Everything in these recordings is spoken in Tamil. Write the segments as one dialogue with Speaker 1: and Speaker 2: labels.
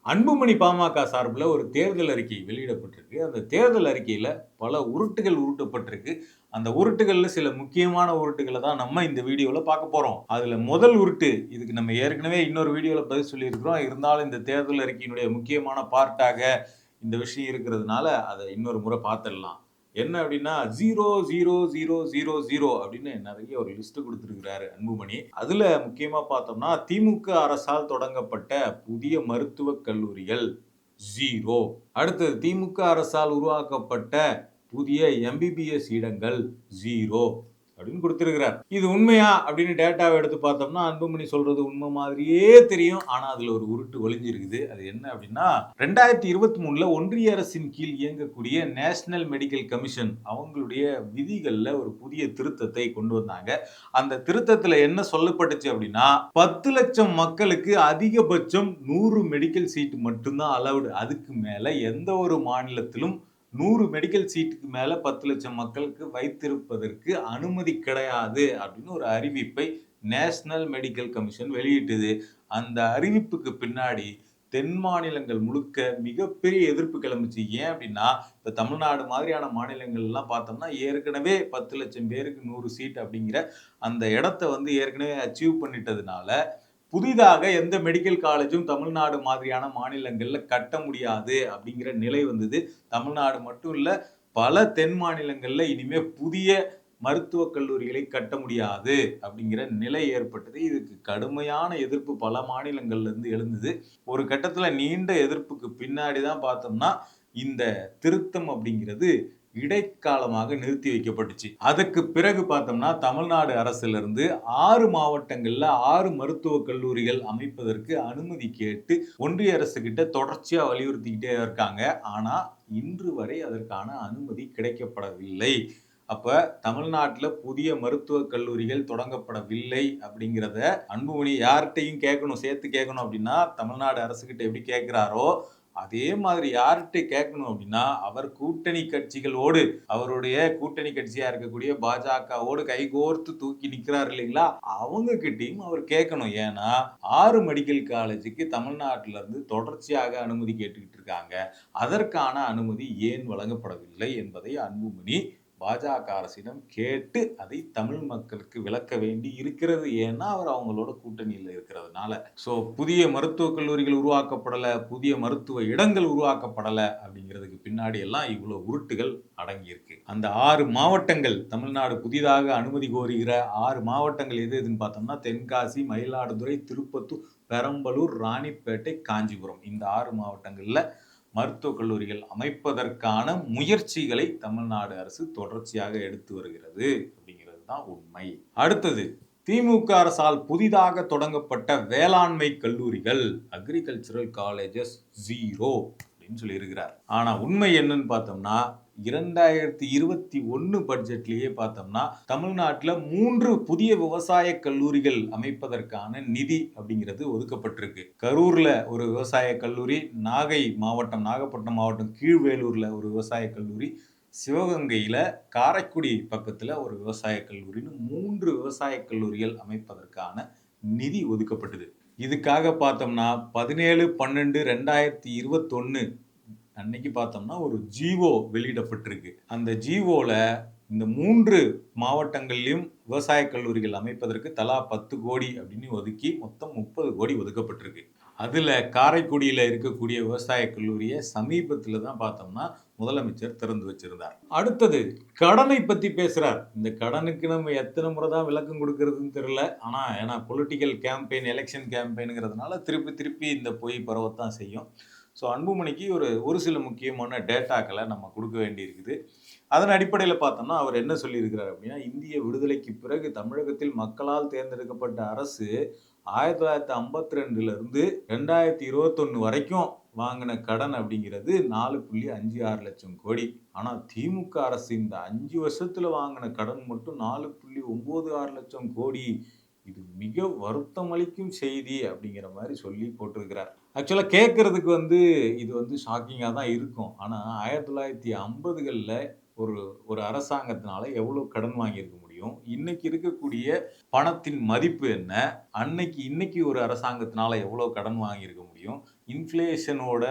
Speaker 1: அன்புமணி பாமக சார்பில் ஒரு தேர்தல் அறிக்கை வெளியிடப்பட்டிருக்கு. அந்த தேர்தல் அறிக்கையில பல உருட்டுகள் உருட்டப்பட்டிருக்கு. அந்த உருட்டுகள்ல சில முக்கியமான உருட்டுகள தான் நம்ம இந்த வீடியோல பார்க்க போறோம். அதுல முதல் உருட்டு, இதுக்கு நம்ம ஏற்கனவே இன்னொரு வீடியோல பதில் சொல்லியிருக்கிறோம். இருந்தாலும் இந்த தேர்தல் அறிக்கையினுடைய முக்கியமான பார்ட்டாக இந்த விஷயம் இருக்கிறதுனால அத இன்னொரு முறை பார்த்துடலாம். என்ன அப்படின்னா 0, 0, 0, 0 அப்படின்னு நிறைய ஒரு லிஸ்ட் குடுத்திருக்கிறாரு அன்புமணி. அதுல முக்கியமா பார்த்தோம்னா, திமுக அரசால் தொடங்கப்பட்ட புதிய மருத்துவக் கல்லூரிகள் 0. அடுத்தது திமுக அரசால் உருவாக்கப்பட்ட புதிய எம்பிபிஎஸ் இடங்கள் 0 அப்படின்னு குடுத்திருக்கிறார். இது உண்மையா அப்படின்னு டேட்டாவ எடுத்து பார்த்தோம்னா, அன்புமணி சொல்றது உண்மை மாதிரியே தெரியும். ஆனா அதுல ஒரு உருட்டு ஒளிஞ்சிருக்குது. அது என்ன அப்படின்னா, 2023ல ஒன்றிய அரசின் கீழ் இயங்கக்கூடிய நேஷனல் மெடிக்கல் கமிஷன் அவங்களுடைய விதிகள்ல ஒரு புதிய திருத்தத்தை கொண்டு வந்தாங்க. அந்த திருத்தத்துல என்ன சொல்லப்பட்டுச்சு அப்படின்னா, 10 லட்சம் மக்களுக்கு அதிகபட்சம் 100 மெடிக்கல் சீட் மட்டும் தான் அலவுட். அதுக்கு மேல எந்த ஒரு மாநிலத்திலும் 100 மெடிக்கல் சீட்டுக்கு மேல 10 லட்சம் மக்களுக்கு வைத்திருப்பதற்கு அனுமதி கிடையாது அப்படின்னு ஒரு அறிவிப்பை நேஷனல் மெடிக்கல் கமிஷன் வெளியிட்டது. அந்த அறிவிப்புக்கு பின்னாடி தென் மாநிலங்கள் முழுக்க மிகப்பெரிய எதிர்ப்பு கிளம்பிச்சு. ஏன் அப்படின்னா, இப்ப தமிழ்நாடு மாதிரியான மாநிலங்கள் எல்லாம் பார்த்தோம்னா ஏற்கனவே 10 லட்சம் பேருக்கு 100 சீட் அப்படிங்கிற அந்த இடத்த வந்து ஏற்கனவே அச்சீவ் பண்ணிட்டதுனால, புதிதாக எந்த மெடிக்கல் காலேஜும் தமிழ்நாடு மாதிரியான மாநிலங்கள்ல கட்ட முடியாது அப்படிங்கிற நிலை வந்தது. தமிழ்நாடு மட்டும் இல்ல, பல தென் மாநிலங்கள்ல இனிமே புதிய மருத்துவக் கல்லூரிகளை கட்ட முடியாது அப்படிங்கிற நிலை ஏற்பட்டது. இதுக்கு கடுமையான எதிர்ப்பு பல மாநிலங்கள்ல இருந்து எழுந்தது. ஒரு கட்டத்துல நீண்ட எதிர்ப்புக்கு பின்னாடி தான் பார்த்தோம்னா, இந்த திருத்தம் அப்படிங்கிறது இடைக்காலமாக நிறுத்தி வைக்கப்பட்டுச்சு. அதுக்கு பிறகு பார்த்தோம்னா, தமிழ்நாடு அரசிலிருந்து 6 மாவட்டங்கள்ல 6 மருத்துவக் கல்லூரிகள் அமைப்பதற்கு அனுமதி கேட்டு ஒன்றிய அரசு கிட்ட தொடர்ச்சியா வலியுறுத்திக்கிட்டே இருக்காங்க. ஆனா இன்று வரை அதற்கான அனுமதி கிடைக்கப்படவில்லை. அப்ப தமிழ்நாட்டுல புதிய மருத்துவக் கல்லூரிகள் தொடங்கப்படவில்லை அப்படிங்கிறத அன்புமணி யார்கிட்டயும் கேட்கணும், சேர்த்து கேட்கணும் அப்படின்னா, தமிழ்நாடு அரசுகிட்ட எப்படி கேட்கிறாரோ அதே மாதிரி யார்கிட்ட கேட்கணும் அப்படின்னா, அவர் கூட்டணி கட்சிகளோடு, அவருடைய கூட்டணி கட்சியா இருக்கக்கூடிய பாஜகவோடு கைகோர்த்து தூக்கி நிக்கிறார் இல்லைங்களா, அவங்க கிட்டயும் அவர் கேட்கணும். ஏன்னா 6 மெடிக்கல் காலேஜுக்கு தமிழ்நாட்டில இருந்து தொடர்ச்சியாக அனுமதி கேட்டுக்கிட்டு இருக்காங்க. அதற்கான அனுமதி ஏன் வழங்கப்படவில்லை என்பதை அன்புமணி பாஜக அரசிடம் கேட்டு அதை தமிழ் மக்களுக்கு விளக்க வேண்டி இருக்கிறது. ஏன்னா அவர் அவங்களோட கூட்டணியில இருக்கிறதுனால. சோ புதிய மருத்துவக் கல்லூரிகள் உருவாக்கப்படல, புதிய மருத்துவ இடங்கள் உருவாக்கப்படல அப்படிங்கிறதுக்கு பின்னாடி எல்லாம் இவ்வளவு உருட்டுகள் அடங்கியிருக்கு. அந்த 6 மாவட்டங்கள், தமிழ்நாடு புதிதாக அனுமதி கோருகிற 6 மாவட்டங்கள் எது எதுன்னு பார்த்தோம்னா, தென்காசி, மயிலாடுதுறை, திருப்பத்தூர், பெரம்பலூர், ராணிப்பேட்டை, காஞ்சிபுரம். இந்த 6 மாவட்டங்கள்ல மருத்துவக் கல்லூரிகள் அமைப்பதற்கான முயற்சிகளை தமிழ்நாடு அரசு தொடர்ச்சியாக எடுத்து வருகிறது அப்படிங்கிறது தான் உண்மை. அடுத்தது, திமுக அரசால் புதிதாக தொடங்கப்பட்ட வேளாண்மை கல்லூரிகள் அக்ரிகல்ச்சரல் காலேஜஸ் 0 அப்படின்னு சொல்லி இருக்கிறார். ஆனா உண்மை என்னன்னு பார்த்தோம்னா, 2021 பட்ஜெட்லயே பார்த்தோம்னா, தமிழ்நாட்டுல 3 புதிய விவசாய கல்லூரிகள் அமைப்பதற்கான நிதி அப்படிங்கிறது ஒதுக்கப்பட்டிருக்கு. கரூர்ல ஒரு விவசாய கல்லூரி, நாகப்பட்டினம் மாவட்டம் கீழ்வேலூர்ல ஒரு விவசாய கல்லூரி, சிவகங்கையில காரைக்குடி பக்கத்துல ஒரு விவசாய கல்லூரின்னு 3 விவசாய கல்லூரிகள் அமைப்பதற்கான நிதி ஒதுக்கப்பட்டது. இதுக்காக பார்த்தோம்னா 17/12/2021 அன்னைக்கு பார்த்தோம்னா ஒரு ஜிஓ வெளியிடப்பட்டிருக்கு. அந்த ஜிஓல இந்த 3 மாவட்டங்களிலும் விவசாய கல்லூரிகள் அமைப்பதற்கு தலா 10 கோடி அப்படின்னு ஒதுக்கி மொத்தம் 30 கோடி ஒதுக்கப்பட்டிருக்கு. அதுல காரைக்குடியில இருக்கக்கூடிய விவசாய கல்லூரியை சமீபத்துல தான் பார்த்தோம்னா முதலமைச்சர் திறந்து வச்சிருந்தார். அடுத்தது, கடனை பத்தி பேசுறார். இந்த கடனுக்கு நம்ம எத்தனை முறை தான் விளக்கம் கொடுக்கறதுன்னு தெரியல. ஆனா ஏன்னா பொலிட்டிக்கல் கேம்பெயின், எலெக்ஷன் கேம்பெயின்ங்கிறதுனால திருப்பி இந்த பொய் பரவத்தான் செய்யும். ஸோ அன்புமணிக்கு ஒரு சில முக்கியமான டேட்டாக்களை நம்ம கொடுக்க வேண்டியிருக்குது. அதன் அடிப்படையில் பார்த்தோம்னா அவர் என்ன சொல்லியிருக்கிறார் அப்படின்னா, இந்திய விடுதலைக்கு பிறகு தமிழகத்தில் மக்களால் தேர்ந்தெடுக்கப்பட்ட அரசு 1952 இருந்து 2021 வரைக்கும் வாங்கின கடன் அப்படிங்கிறது 4.56 லட்சம் கோடி. ஆனா திமுக அரசு இந்த 5 வருஷத்துல வாங்கின கடன் மட்டும் 4.96 லட்சம் கோடி. இது மிக வருத்தம் அளிக்கும் செய்தி அப்படிங்கிற மாதிரி சொல்லி போட்டிருக்கிறார். ஆக்சுவலா கேட்கறதுக்கு இது ஷாக்கிங்கா தான் இருக்கும். ஆனா 1950கள்ல ஒரு அரசாங்கத்தினால எவ்வளவு கடன் வாங்கியிருக்க முடியும்? இன்னைக்கு இருக்கக்கூடிய பணத்தின் மதிப்பு என்ன? இன்னைக்கு ஒரு அரசாங்கத்தினால எவ்வளவு கடன் வாங்கியிருக்க முடியும்? இன்ஃப்ளேஷனோட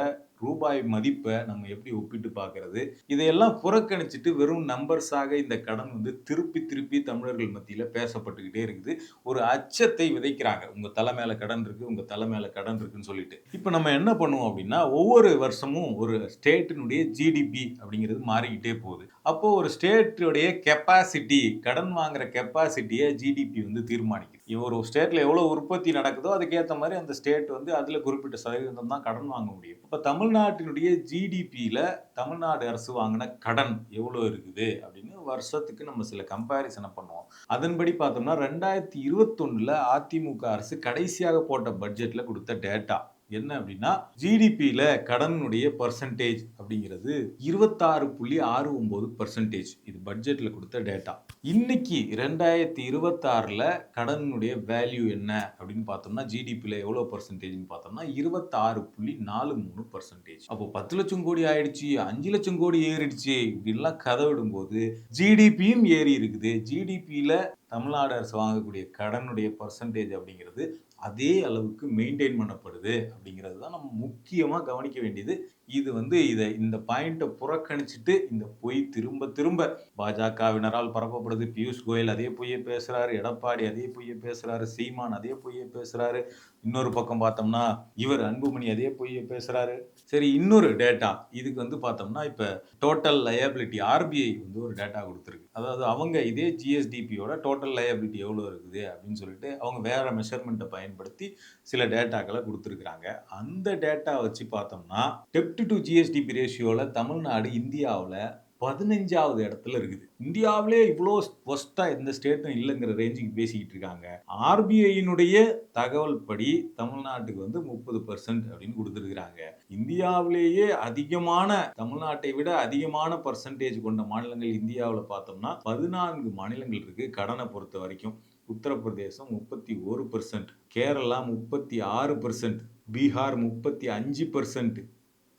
Speaker 1: ரூபாய் மதிப்பை நம்ம எப்படி ஒப்பிட்டு பார்க்கறது, இதையெல்லாம் புறக்கணிச்சுட்டு வெறும் நம்பர்ஸாக இந்த கடன் வந்து திருப்பி திருப்பி தமிழர்கள் மத்தியில பேசப்பட்டுக்கிட்டே இருக்குது. ஒரு அச்சத்தை விதைக்கிறாங்க. உங்க தலை மேல கடன் இருக்கு, உங்க தலை மேல கடன் இருக்குன்னு சொல்லிட்டு. இப்ப நம்ம என்ன பண்ணுவோம் அப்படின்னா, ஒவ்வொரு வருஷமும் ஒரு ஸ்டேட்டினுடைய ஜிடிபி அப்படிங்கிறது மாறிக்கிட்டே போகுது. அப்போ ஒரு ஸ்டேட்டுடைய கெப்பாசிட்டி, கடன் வாங்குற கெப்பாசிட்டிய ஜிடிபி வந்து தீர்மானிக்குது. ஒரு ஸ்டேட்ல எவ்வளவு உற்பத்தி நடக்குதோ அதுக்கேத்த மாரி அந்த ஸ்டேட் வந்து அதுல குறிப்பிட்ட சதவீதம் தான் கடன் வாங்க முடியும். இப்ப தமிழ்நாட்டினுடைய ஜிடிபில தமிழ்நாடு அரசு வாங்கின கடன் எவ்வளவு இருக்குது அப்படின்னு வருஷத்துக்கு நம்ம சில கம்பேரிசன பண்ணுவோம். அதன்படி பார்த்தோம்னா 2021ல அதிமுக அரசு கடைசியாக போட்ட பட்ஜெட்ல கொடுத்த டேட்டா என்ன அப்படின்னா, ஜிடிபில கடனுடைய பெர்சன்டேஜ் அப்படிங்கிறது 26.69%. இது பட்ஜெட்ல கொடுத்த டேட்டா. இன்னைக்கு 2026ல கடனுடைய வேல்யூ என்ன அப்படின்னு பார்த்தோம்னா, ஜிடிபில எவ்வளவு பெர்சன்டேஜ்னு பார்த்தோம்னா 26.43%. அப்போ 10 லட்சம் கோடி ஆயிடுச்சு, 5 லட்சம் கோடி ஏறிடுச்சு இப்படின்லாம் கதை விடும்போது ஜிடிபியும் ஏறி இருக்குது. ஜிடிபில தமிழ்நாடு அரசு வாங்கக்கூடிய கடனுடைய பெர்சன்டேஜ் அப்படிங்கிறது அதே அளவுக்கு மெயின்டைன் பண்ணப்படுது அப்படிங்கிறது தான் நம்ம முக்கியமா கவனிக்க வேண்டியது. இது வந்து இந்த பாயிண்ட்டை புறக்கணிச்சுட்டு இந்த பொய் திரும்ப திரும்ப பாஜகவினரால் பரப்பப்படுது. பியூஷ் கோயல் அதே பொய்யை பேசுறாரு, எடப்பாடி அதே பொய்யை பேசுறாரு, சீமான் அதே பொய்யை பேசுறாரு. இன்னொரு பக்கம் பார்த்தோம்னா இவர் அன்புமணி அதே பொய்யை பேசுறாரு. சரி, இன்னொரு டேட்டா இதுக்கு வந்து பார்த்தோம்னா இப்ப டோட்டல் லயபிலிட்டி ஆர்பிஐ வந்து ஒரு டேட்டா கொடுத்துருக்கு. அதாவது அவங்க இதே ஜிஎஸ்டிபியோட டோட்டல் லயபிலிட்டி எவ்வளவு இருக்குது அப்படின்னு சொல்லிட்டு அவங்க வேற மெஷர்மெண்ட்டை பயன்படுத்தி சில டேட்டாக்களை கொடுத்துருக்குறாங்க. அந்த டேட்டா வச்சு பார்த்தோம்னா டெப்ட் டு ஜிஎஸ்டிபி ரேஷியோல தமிழ்நாடு இந்தியாவில் 15வது இடத்துல இருக்குது. இந்தியாவிலே இவ்வளோ ஒஸ்டா எந்த ஸ்டேட்டும் இல்லைங்கிற ரேஞ்சுக்கு பேசிக்கிட்டு இருக்காங்க. ஆர்பிஐயினுடைய தகவல் படி தமிழ்நாட்டுக்கு வந்து 30% அப்படின்னு கொடுத்துருக்காங்க. இந்தியாவிலேயே அதிகமான, தமிழ்நாட்டை விட அதிகமான பர்சன்டேஜ் கொண்ட மாநிலங்கள் இந்தியாவில் பார்த்தோம்னா 14 மாநிலங்கள் இருக்கு கடனை பொறுத்த வரைக்கும். உத்தரப்பிரதேசம் 31%, கேரளா 36%, பீகார் 35%,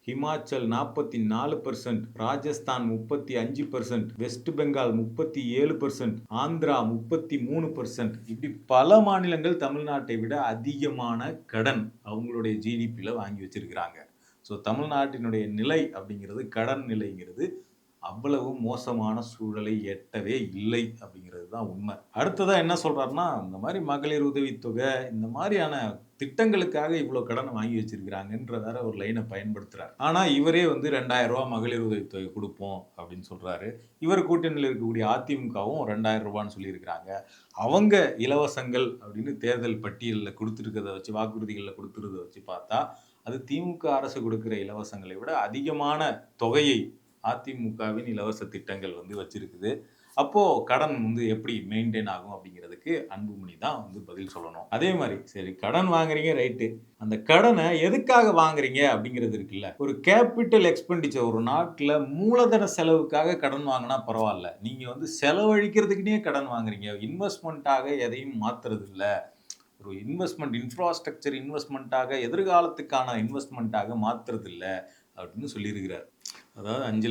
Speaker 1: ஹிமாச்சல் 44%, ராஜஸ்தான் 35%, வெஸ்ட் பெங்கால் 37%, ஆந்திரா 33%. இப்படி பல மாநிலங்கள் தமிழ்நாட்டை விட அதிகமான கடன் அவங்களுடைய ஜிடிபியில் வாங்கி வச்சிருக்கிறாங்க. ஸோ தமிழ்நாட்டினுடைய நிலை அப்படிங்கிறது, கடன் நிலைங்கிறது அவ்வளவு மோசமான சூழலை எட்டவே இல்லை அப்படிங்கிறது தான் உண்மை. அடுத்ததா என்ன சொல்றாருன்னா, இந்த மாதிரி மகளிர் உதவித்தொகை இந்த மாதிரியான திட்டங்களுக்காக இவ்வளவு கடனை வாங்கி வச்சிருக்கிறாங்கன்ற வேற ஒரு லைனை பயன்படுத்துறாரு. ஆனா இவரே வந்து 2000 ரூபாய் மகளிர் உதவித்தொகை கொடுப்போம் அப்படின்னு சொல்றாரு. இவர் கூட்டணியில் இருக்கக்கூடிய அதிமுகவும் 2000 ரூபான்னு சொல்லியிருக்கிறாங்க. அவங்க இலவசங்கள் அப்படின்னு தேர்தல் பட்டியலில் கொடுத்துருக்கிறத வச்சு, வாக்குறுதிகளில் கொடுத்துருக்கிறத வச்சு பார்த்தா அது திமுக அரசு கொடுக்கிற இலவசங்களை விட அதிகமான தொகையை அதிமுகவின் இலவச திட்டங்கள் வந்து வச்சிருக்குது. அப்போ கடன் வந்து எப்படி மெயின்டைன் ஆகும் அப்படிங்கிறதுக்கு அன்புமணி தான் வந்து பதில் சொல்லணும். அதே மாதிரி சரி கடன் வாங்குறீங்க ரைட்டு, அந்த கடனை எதுக்காக வாங்குறீங்க அப்படிங்கிறது இருக்குல்ல. ஒரு கேபிட்டல் எக்ஸ்பெண்டிச்சர், ஒரு நாட்டில் மூலதன செலவுக்காக கடன் வாங்கினா பரவாயில்ல. நீங்க வந்து செலவழிக்கிறதுக்குனே கடன் வாங்குறீங்க, இன்வெஸ்ட்மெண்ட்டாக எதையும் மாத்துறது இல்லை. ஒரு இன்வெஸ்ட்மெண்ட், இன்ஃப்ராஸ்ட்ரக்சர் இன்வெஸ்ட்மெண்ட்டாக, எதிர்காலத்துக்கான இன்வெஸ்ட்மெண்ட்டாக மாத்துறது இல்லை அப்படின்னு சொல்லியிருக்கிறார். அதாவது 5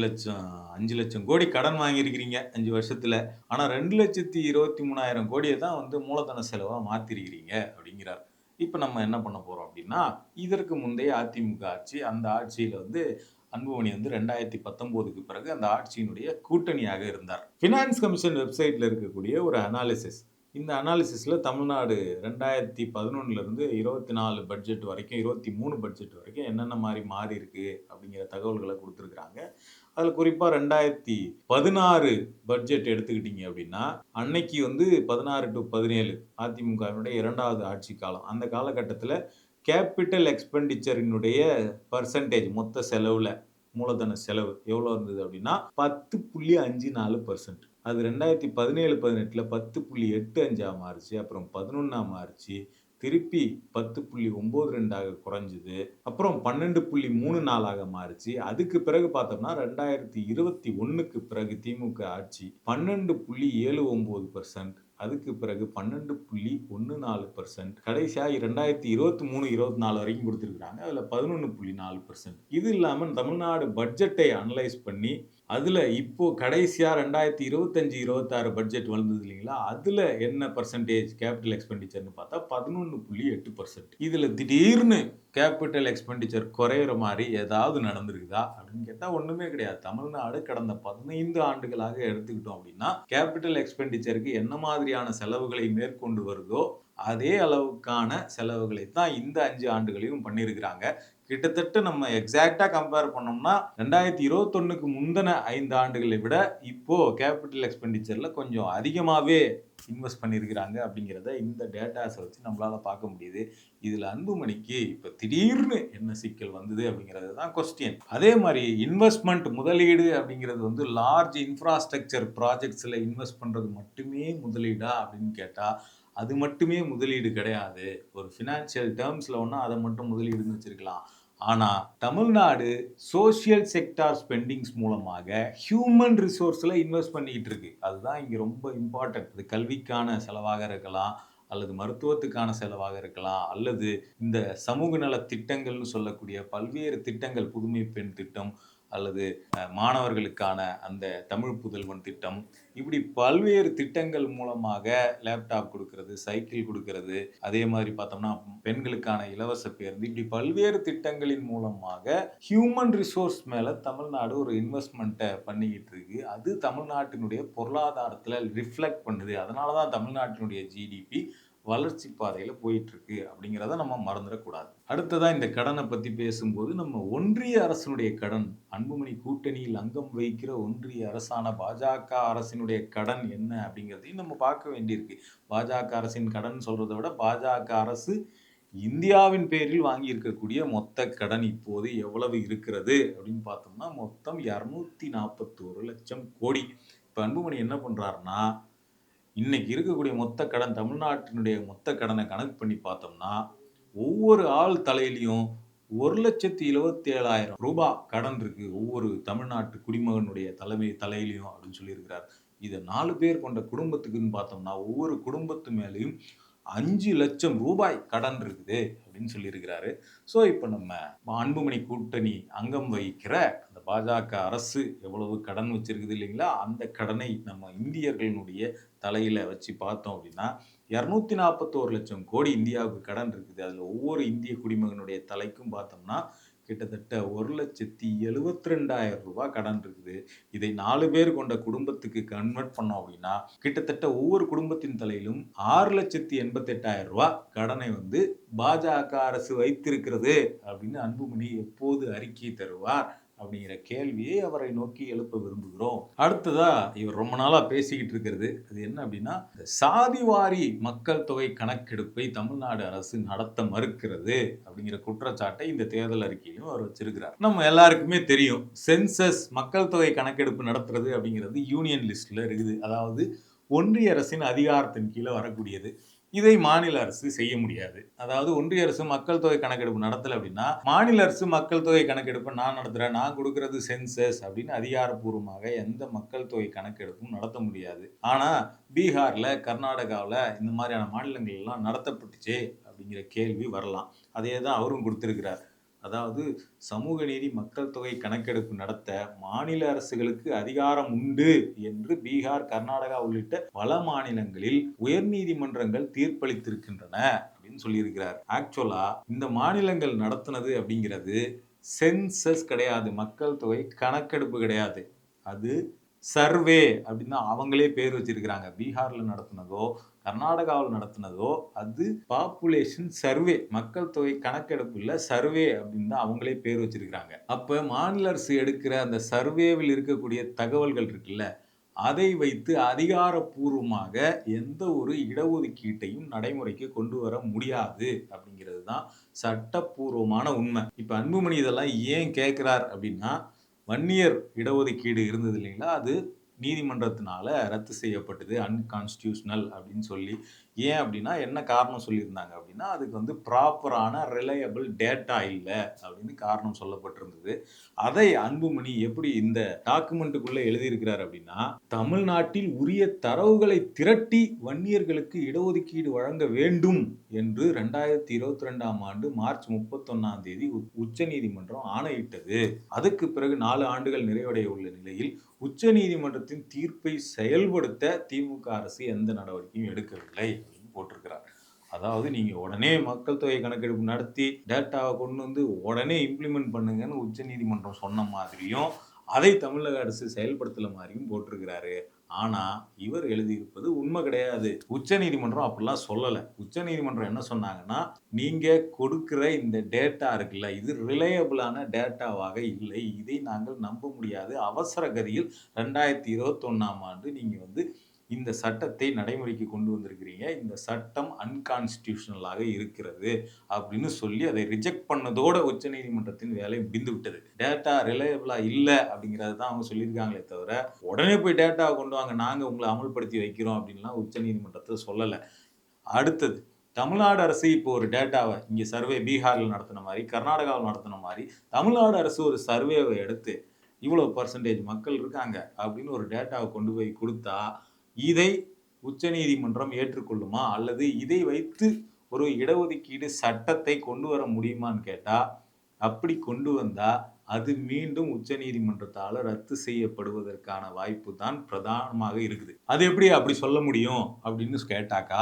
Speaker 1: லட்சம் கோடி கடன் வாங்கியிருக்கிறீங்க 5 வருஷத்துல. ஆனா 2,23,000 கோடியை தான் வந்து மூலதன செலவா மாத்திருக்கிறீங்க அப்படிங்கிறார். இப்ப நம்ம என்ன பண்ண போறோம் அப்படின்னா, இதற்கு முந்தைய அதிமுக ஆட்சி, அந்த ஆட்சியில வந்து அன்புமணி வந்து 2019க்கு பிறகு அந்த ஆட்சியினுடைய கூட்டணியாக இருந்தார். பினான்ஸ் கமிஷன் வெப்சைட்ல இருக்கக்கூடிய ஒரு அனாலிசிஸ், இந்த அனாலிசிஸ்ல தமிழ்நாடு 2011 இருந்து 24 பட்ஜெட் வரைக்கும், 23 பட்ஜெட் வரைக்கும் என்னென்ன மாதிரி மாறி இருக்கு அப்படிங்கிற தகவல்களை கொடுத்துருக்காங்க. அதில் குறிப்பாக 2016 பட்ஜெட் எடுத்துக்கிட்டீங்க அப்படின்னா, அன்னைக்கு வந்து 16 to 17 அதிமுகவினுடைய 2வது ஆட்சி காலம். அந்த காலகட்டத்தில் கேபிட்டல் எக்ஸ்பெண்டிச்சரினுடைய பர்சன்டேஜ் மொத்த செலவுல, மூலதன செலவு எவ்வளோ இருந்தது அப்படின்னா 10.54%. அது 2017-18ல் 10.85 மாறுச்சு, அப்புறம் 11 மாறுச்சு, திருப்பி 10.92 குறைஞ்சுது, அப்புறம் 12.34 மாறுச்சு. அதுக்கு பிறகு பார்த்தோம்னா 2021க்கு பிறகு திமுக ஆட்சி 12.79%, அதுக்கு பிறகு 12.14%, கடைசியா 2023-24 வரைக்கும் கொடுத்துருக்காங்க. அதுல 11.4%. இது இல்லாம தமிழ்நாடு பட்ஜெட்டை அனலைஸ் பண்ணி அதுல இப்போ கடைசியா 2025-26 பட்ஜெட் வந்தது இல்லைங்களா? அதுல என்ன பெர்சன்டேஜ் கேப்பிட்டல் எக்ஸ்பெண்டிச்சர்ன்னு பார்த்தா 11.8%. இதுல திடீர்னு கேப்பிட்டல் எக்ஸ்பெண்டிச்சர் குறையிற மாரி ஏதாவது நடந்திருக்குதா? அப்படின்னு கேட்டா ஒண்ணுமே கிடையாது. தமிழ்நாடு கடந்த 15 ஆண்டுகளாக எடுத்துக்கிட்டோம் அப்படின்னா, கேப்பிட்டல் எக்ஸ்பெண்டிச்சருக்கு என்ன மாதிரியான செலவுகளை மேற்கொண்டு வருதோ, அதே அளவுக்கான செலவுகளை தான் இந்த 5 ஆண்டுகளையும் பண்ணியிருக்கிறாங்க. கிட்டத்தட்ட நம்ம எக்ஸாக்ட்டா கம்பேர் பண்ணோம்னா, 2021க்கு முந்தின 5 ஆண்டுகளை விட, இப்போ கேப்பிட்டல் எக்ஸ்பெண்டிச்சர்ல கொஞ்சம் அதிகமாவே இன்வெஸ்ட் பண்ணியிருக்கிறாங்க அப்படிங்கிறத இந்த டேட்டாஸ வச்சு நம்மளால பார்க்க முடியுது. இதுல அன்புமணிக்கு இப்ப திடீர்னு என்ன சிக்கல் வந்தது அப்படிங்கிறது தான் கொஸ்டின். அதே மாரி இன்வெஸ்ட்மென்ட் முதலீடு அப்படிங்கிறது வந்து லார்ஜ் இன்ஃப்ராஸ்ட்ரக்சர் ப்ராஜெக்ட்ஸ்ல இன்வெஸ்ட் பண்றது மட்டுமே முதலீடா அப்படின்னு கேட்டா, அது மட்டுமே முதலீடு கிடையாது. ஒரு ஃபினான்ஷியல் டெர்ம்ஸ்ல வேணா அத மட்டும் முதலீடுன்னு வச்சிருக்கலாம். ஆனா, தமிழ்நாடு சோசியல் செக்டார் ஸ்பெண்டிங்ஸ் மூலமாக ஹியூமன் ரிசோர்ஸ்ல இன்வெஸ்ட் பண்ணிக்கிட்டு இருக்கு. அதுதான் இங்க ரொம்ப இம்பார்ட்டன்ட். அது கல்விக்கான செலவாக இருக்கலாம், அல்லது மருத்துவத்துக்கான செலவாக இருக்கலாம், அல்லது இந்த சமூக நல திட்டங்கள்னு சொல்லக்கூடிய பல்வேறு திட்டங்கள், புதுமை பெண் திட்டம், அல்லது மாணவர்களுக்கான அந்த தமிழ் புதல்வன் திட்டம், இப்படி பல்வேறு திட்டங்கள் மூலமாக லேப்டாப் குடுக்கிறது, சைக்கிள் குடுக்கிறது, அதே மாதிரி பார்த்தோம்னா பெண்களுக்கான இலவச பேருந்து, இப்படி பல்வேறு திட்டங்களின் மூலமாக ஹியூமன் ரிசோர்ஸ் மேல தமிழ்நாடு ஒரு இன்வெஸ்ட்மெண்ட்ட பண்ணிக்கிட்டு இருக்கு. அது தமிழ்நாட்டினுடைய பொருளாதாரத்துல ரிஃப்ளெக்ட் பண்ணுது. அதனால தான் தமிழ்நாட்டினுடைய ஜிடிபி வளர்ச்சி பாதையில போயிட்டு இருக்கு அப்படிங்கிறத நம்ம மறந்துடக்கூடாது. அடுத்ததா இந்த கடனை பத்தி பேசும்போது நம்ம ஒன்றிய அரசினுடைய கடன், அன்புமணி கூட்டணியில் அங்கம் வகிக்கிற ஒன்றிய அரசான பாஜக அரசினுடைய கடன் என்ன அப்படிங்கிறதையும் நம்ம பார்க்க வேண்டியிருக்கு. பாஜக அரசின் கடன் சொல்றதை விட பாஜக அரசு இந்தியாவின் பேரில் வாங்கி இருக்கக்கூடிய மொத்த கடன் இப்போது எவ்வளவு இருக்கிறது அப்படின்னு பார்த்தோம்னா மொத்தம் 241 லட்சம் கோடி. இப்ப அன்புமணி என்ன பண்றாருன்னா, இன்னைக்கு இருக்கக்கூடிய மொத்த கடன், தமிழ்நாட்டினுடைய மொத்த கடனை கணக்கு பண்ணி பார்த்தோம்னா, ஒவ்வொரு ஆள் தலையிலயும் ரூ. 1,77,000 கடன் இருக்கு. ஒவ்வொரு தமிழ்நாட்டு குடிமகனுடைய தலையிலயும் அப்படின்னு சொல்லியிருக்கிறார். இத 4 பேர் கொண்ட குடும்பத்துக்குன்னு பார்த்தோம்னா, ஒவ்வொரு குடும்பத்து மேலயும் ரூ. 5,00,000 கடன் இருக்குது அப்படின்னு சொல்லியிருக்கிறாரு. ஸோ இப்ப நம்ம அன்புமணி கூட்டணி அங்கம் வகிக்கிற அந்த பாஜக அரசு எவ்வளவு கடன் வச்சிருக்குது இல்லைங்களா? அந்த கடனை நம்ம இந்தியர்களினுடைய தலையில வச்சு பார்த்தோம் அப்படின்னா 241 லட்சம் கோடி இந்தியாவுக்கு கடன் இருக்குது. அதுல ஒவ்வொரு இந்திய குடிமகனுடைய தலைக்கும் பார்த்தோம்னா கிட்டத்தட்ட ரூ. 1,72,000 கடன் இருக்குது. இதை 4 பேர் கொண்ட குடும்பத்துக்கு கன்வெர்ட் பண்ணோம் அப்படின்னா கிட்டத்தட்ட ஒவ்வொரு குடும்பத்தின் தலையிலும் ரூ. 6,88,000 கடனை வந்து பாஜக அரசு வைத்திருக்கிறது அப்படின்னு அன்புமணி எப்போது அறிக்கை தருவார் அப்படிங்கிற கேள்வியை அவரை நோக்கி எழுப்ப விரும்புகிறோம். அடுத்ததா இவர் ரொம்ப நாளா பேசிக்கிட்டு இருக்கிறது அது என்ன அப்படின்னா, சாதிவாரி மக்கள் தொகை கணக்கெடுப்பை தமிழ்நாடு அரசு நடத்த மறுக்கிறது அப்படிங்கிற குற்றச்சாட்டை இந்த தேர்தல் அறிக்கையிலும் அவர் வச்சிருக்கிறார். நம்ம எல்லாருக்குமே தெரியும், சென்சஸ் மக்கள் தொகை கணக்கெடுப்பு நடத்துறது அப்படிங்கிறது யூனியன் லிஸ்ட்ல இருக்குது. அதாவது ஒன்றிய அரசின் அதிகாரத்தின் கீழே வரக்கூடியது. இதை மாநில அரசு செய்ய முடியாது. அதாவது ஒன்றிய அரசு மக்கள் தொகை கணக்கெடுப்பு நடத்தல அப்படின்னா, மாநில அரசு மக்கள் தொகை கணக்கெடுப்பு நான் நடத்துறேன், நான் கொடுக்கிறது சென்சஸ் அப்படின்னு அதிகாரப்பூர்வமாக எந்த மக்கள் தொகை கணக்கெடுப்பும் நடத்த முடியாது. ஆனா பீகார்ல, கர்நாடகாவுல இந்த மாதிரியான மாநிலங்கள் எல்லாம் நடத்தப்பட்டுச்சே அப்படிங்கிற கேள்வி வரலாம். அதே தான் அவரும் கொடுத்திருக்கிறார். அதாவது சமூக நீதி மக்கள் தொகை கணக்கெடுப்பு நடத்த மாநில அரசுகளுக்கு அதிகாரம் உண்டு என்று பீகார், கர்நாடகா உள்ளிட்ட பல மாநிலங்களில் உயர்நீதிமன்றங்கள் தீர்ப்பளித்திருக்கின்றன அப்படின்னு சொல்லியிருக்கிறார். ஆக்சுவலா இந்த மாநிலங்கள் நடத்தினது அப்படிங்கிறது சென்சஸ் கிடையாது, மக்கள் தொகை கணக்கெடுப்பு கிடையாது. அது சர்வே அப்படின்னு அவங்களே பேர் வச்சிருக்கிறாங்க. பீகார்ல நடத்தினதோ கர்நாடகாவில் நடத்தினதோ அது பாப்புலேஷன் சர்வே, மக்கள் தொகை கணக்கெடுப்பு இல்ல, சர்வே அப்படின்னு தான் அவங்களே பேர் வச்சிருக்கிறாங்க. அப்ப மாநில அரசு எடுக்கிற அந்த சர்வேவில் இருக்கக்கூடிய தகவல்கள் இருக்குல்ல, அதை வைத்து அதிகாரப்பூர்வமாக எந்த ஒரு இடஒதுக்கீட்டையும் நடைமுறைக்கு கொண்டு வர முடியாது அப்படிங்கிறது தான் சட்டப்பூர்வமான உண்மை. இப்ப அன்புமணி இதெல்லாம் ஏன் கேட்கிறார் அப்படின்னா, வன்னியர் இடஒதுக்கீடு இருந்தது இல்லைங்களா, அது நீதிமன்றத்தினால ரத்து செய்யப்பட்டது, அன்கான்ஸ்டியூஷனல் அப்படின்னு சொல்லி. ஏன் அப்படின்னா என்ன காரணம் சொல்லியிருந்தாங்க அப்படின்னா, அதுக்கு வந்து ப்ராப்பரான ரிலையபிள் டேட்டா இல்ல அப்படின்னு காரணம் சொல்லப்பட்டிருந்தது. அதை அன்புமணி எப்படி இந்த டாக்குமெண்ட்டுக்குள்ள எழுதியிருக்கிறார் அப்படின்னா, தமிழ்நாட்டில் உரிய தரவுகளை திரட்டி வன்னியர்களுக்கு இடஒதுக்கீடு வழங்க வேண்டும் என்று 2022ஆம் ஆண்டு மார்ச் 31ஆம் தேதி உச்சநீதிமன்றம் ஆணையிட்டது. அதுக்கு பிறகு 4 ஆண்டுகள் நிறைவடைய உள்ள நிலையில் உச்சநீதிமன்றத்தின் தீர்ப்பை செயல்படுத்த திமுக அரசு எந்த நடவடிக்கையும் எடுக்கவில்லை அப்படின்னு போட்டிருக்கிறார். அதாவது நீங்க உடனே மக்கள் தொகை கணக்கெடுப்பு நடத்தி டேட்டாவை கொண்டு வந்து உடனே இம்ப்ளிமெண்ட் பண்ணுங்கன்னு உச்சநீதிமன்றம் சொன்ன மாதிரியும் அதை தமிழக அரசு செயல்படுத்தல மாதிரியும் போட்டிருக்கிறாரு. ஆனா இவர் எழுதியிருப்பது உண்மை கிடையாது. உச்சநீதிமன்றம் அப்படிலாம் சொல்லல. உச்சநீதிமன்றம் என்ன சொன்னாங்கன்னா, நீங்க கொடுக்கிற இந்த டேட்டா இருக்குல்ல, இது ரிலையபிளான டேட்டாவாக இல்லை. இதை நாங்கள் நம்ப முடியாது. அவசர கதியில் 2021ஆம் ஆண்டு நீங்க வந்து இந்த சட்டத்தை நடைமுறைக்கு கொண்டு வந்திருக்கிறீங்க. இந்த சட்டம் அன்கான்ஸ்டிடியூஷனலாக இருக்கிறது அப்படின்னு சொல்லி அதை ரிஜெக்ட் பண்ணதோட உச்சநீதிமன்றத்தின் வேலை முடிந்து விட்டது. டேட்டா ரிலையபிளா இல்ல அப்படிங்கிறது தான் அவங்க சொல்லியிருக்காங்களே தவிர, உடனே போய் டேட்டாவை கொண்டு வாங்க நாங்க உங்களை அமல்படுத்தி வைக்கிறோம் அப்படின்லாம் உச்சநீதிமன்றத்துல சொல்லல. அடுத்தது தமிழ்நாடு அரசு இப்போ ஒரு டேட்டாவை இங்க சர்வே பீகார்ல நடத்தின மாதிரி, கர்நாடகாவில் நடத்தின மாதிரி தமிழ்நாடு அரசு ஒரு சர்வேவை எடுத்து இவ்வளவு பர்சன்டேஜ் மக்கள் இருக்காங்க அப்படின்னு ஒரு டேட்டாவை கொண்டு போய் கொடுத்தா இதை உச்சநீதிமன்றம் ஏற்றுக்கொள்ளுமா அல்லது இதை வைத்து ஒரு இடஒதுக்கீடு சட்டத்தை கொண்டு வர முடியுமான்னு கேட்டா அப்படி கொண்டு வந்தா அது மீண்டும் உச்சநீதிமன்றத்தால ரத்து செய்யப்படுவதற்கான வாய்ப்பு தான் பிரதானமாக இருக்குது. அது எப்படி அப்படி சொல்ல முடியும் அப்படின்னு கேட்டாக்கா,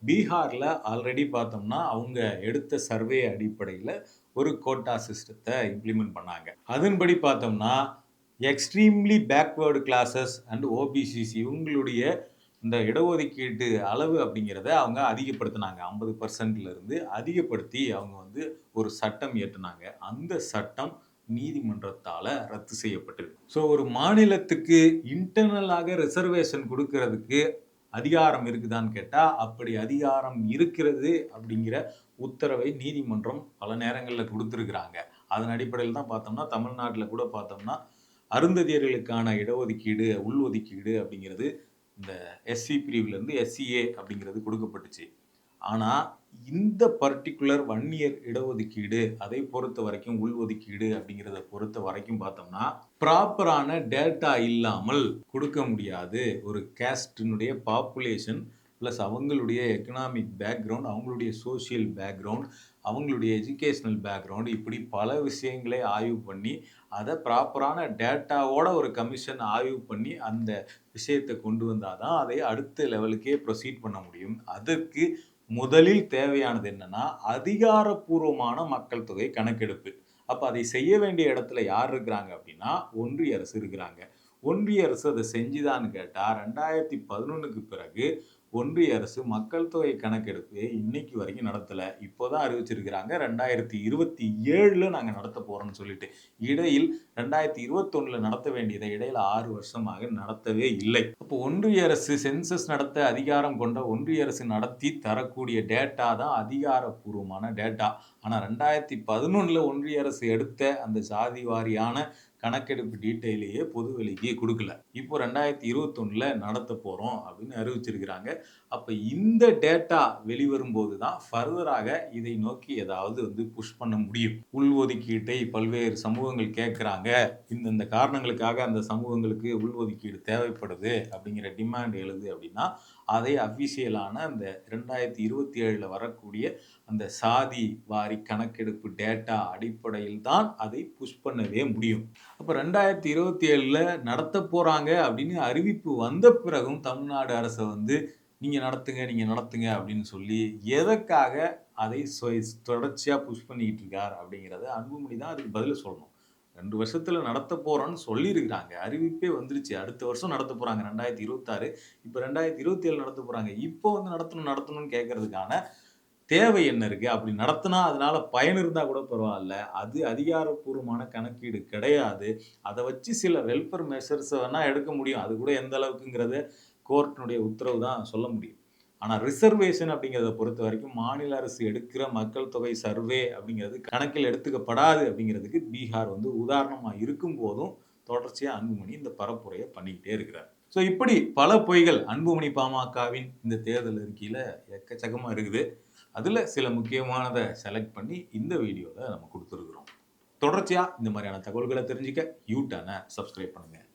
Speaker 1: பீகார்ல ஆல்ரெடி பார்த்தோம்னா அவங்க எடுத்த சர்வே அடிப்படையில் ஒரு கோட்டா சிஸ்டத்தை இம்ப்ளிமெண்ட் பண்ணாங்க. அதன்படி பார்த்தோம்னா extremely backward classes and OBCs இவங்களுடைய இந்த இடஒதுக்கீட்டு அளவு அப்படிங்கிறத அவங்க அதிகப்படுத்தினாங்க. 50% இருந்து அதிகப்படுத்தி அவங்க வந்து ஒரு சட்டம் இயற்றினாங்க. அந்த சட்டம் நீதிமன்றத்தால ரத்து செய்யப்பட்டது. ஸோ ஒரு மாநிலத்துக்கு இன்டர்னலாக ரிசர்வேஷன் கொடுக்கறதுக்கு அதிகாரம் இருக்குதான்னு கேட்டா அப்படி அதிகாரம் இருக்கிறது அப்படிங்கிற உத்தரவை நீதிமன்றம் பல நேரங்களில் கொடுத்துருக்குறாங்க. அதன் அடிப்படையில் தான் பார்த்தோம்னா தமிழ்நாட்டில் கூட பார்த்தோம்னா அருந்ததியர்களுக்கான இடஒதுக்கீடு உள்ஒதுக்கீடு அப்படிங்கிறது இந்த எஸ்சி பிரிவுலேருந்து எஸ்சிஏ அப்படிங்கிறது கொடுக்கப்பட்டுச்சு. ஆனால் இந்த பர்டிகுலர் வன்னியர் இடஒதுக்கீடு அதை பொறுத்த வரைக்கும் உள்ஒதுக்கீடு அப்படிங்கிறத பொறுத்த வரைக்கும் பார்த்தோம்னா ப்ராப்பரான டேட்டா இல்லாமல் கொடுக்க முடியாது. ஒரு கேஸ்டினுடைய பாப்புலேஷன் ப்ளஸ் அவங்களுடைய எக்கனாமிக் பேக்ரவுண்ட், அவங்களுடைய சோசியல் பேக்ரவுண்ட், அவங்களுடைய எஜுகேஷனல் பேக்ரவுண்ட், இப்படி பல விஷயங்களை ஆய்வு பண்ணி அதை ப்ராப்பரான டேட்டாவோட ஒரு கமிஷன் ஆய்வு பண்ணி அந்த விஷயத்தை கொண்டு வந்தால் தான் அதை அடுத்த லெவலுக்கே ப்ரொசீட் பண்ண முடியும். அதற்கு முதலில் தேவையானது என்னன்னா அதிகாரப்பூர்வமான மக்கள் தொகை கணக்கெடுப்பு. அப்போ அதை செய்ய வேண்டிய இடத்துல யார் இருக்கிறாங்க அப்படின்னா ஒன்றிய அரசு இருக்கிறாங்க. ஒன்றிய அரசு அதை செஞ்சுதான்னு கேட்டால் 2011க்கு பிறகு ஒன்றிய அரசு மக்கள் தொகை கணக்கெடுப்பு இன்னைக்கு வரைக்கும் நடத்தல. இப்போதான் அறிவிச்சிருக்கிறாங்க 2027ல நாங்க நடத்த போறோம்னு சொல்லிட்டு. இடையில் 2021ல நடத்த வேண்டியதை இடையில 6 வருஷமாக நடத்தவே இல்லை. அப்போ ஒன்றிய அரசு சென்சஸ் நடத்த அதிகாரம் கொண்ட ஒன்றிய அரசு நடத்தி தரக்கூடிய டேட்டா தான் அதிகாரப்பூர்வமான டேட்டா. ஆனா 2011ல ஒன்றிய அரசு எடுத்த அந்த சாதி வாரியான கணக்கெடுப்பு டீட்டெயிலையே பொதுவெளிக்கு கொடுக்கல. இப்போ 2021ல நடத்த போறோம் அப்படின்னு அறிவிச்சிருக்கிறாங்க. அப்ப இந்த டேட்டா வெளிவரும்போது தான் ஃபர்தராக இதை நோக்கி ஏதாவது வந்து புஷ் பண்ண முடியும். உள்ஒதுக்கீட்டை பல்வேறு சமூகங்கள் கேட்கிறாங்க, இந்தந்த காரணங்களுக்காக அந்த சமூகங்களுக்கு உள்ஒதுக்கீடு தேவைப்படுது அப்படிங்கிற டிமாண்ட் எழுது அப்படின்னா அதை அபிஷியலான அந்த 2027ல வரக்கூடிய அந்த சாதி வாரி கணக்கெடுப்பு டேட்டா அடிப்படையில் தான் அதை புஷ் பண்ணவே முடியும். அப்போ 2027ல நடத்த போறாங்க அப்படின்னு அறிவிப்பு வந்த பிறகும் தமிழ்நாடு அரசை வந்து நீங்க நடத்துங்க அப்படின்னு சொல்லி எதற்காக அதை தொடர்ச்சியா புஷ் பண்ணிக்கிட்டு இருக்கார் அப்படிங்கிறத அன்புமணி தான் அதுக்கு பதில் சொல்லணும். 2 வருஷத்துல நடத்த போறோம்னு சொல்லியிருக்கிறாங்க. அறிவிப்பே வந்துருச்சு. அடுத்த வருஷம் நடத்த போறாங்க 2026. இப்போ 2027 நடத்த போறாங்க. இப்போ வந்து நடத்தணும்னு கேட்கறதுக்கான தேவை என்ன இருக்கு? அப்படி நடத்தினா அதனால பயன் இருந்தா கூட பரவாயில்ல. அது அதிகாரப்பூர்வமான கணக்கீடு கிடையாது. அதை வச்சு சில வெல்ஃபேர் மெஷர்ஸ் வேணா எடுக்க முடியும். அது கூட எந்த அளவுக்குங்கிறத கோர்ட்டினுடைய உத்தரவு தான் சொல்ல முடியும். ஆனா ரிசர்வேஷன் அப்படிங்கிறத பொறுத்த வரைக்கும் மாநில அரசு எடுக்கிற மக்கள் தொகை சர்வே அப்படிங்கிறது கணக்கில் எடுத்துக்கப்படாது அப்படிங்கிறதுக்கு பீகார் வந்து உதாரணமா இருக்கும் போதும் தொடர்ச்சியா அன்புமணி இந்த பரப்புரையை பண்ணிக்கிட்டே இருக்கிறார். ஸோ இப்படி பல பொய்கள் அன்புமணி பாமகவின் இந்த தேர்தல் அறிக்கையில் எக்கச்சக்கமாக இருக்குது. அதில் சில முக்கியமானதை செலக்ட் பண்ணி இந்த வீடியோவில் நம்ம கொடுத்துருக்குறோம். தொடர்ச்சியாக இந்த மாதிரியான தகவல்களை தெரிஞ்சுக்க யூ டர்னை சப்ஸ்கிரைப் பண்ணுங்கள்.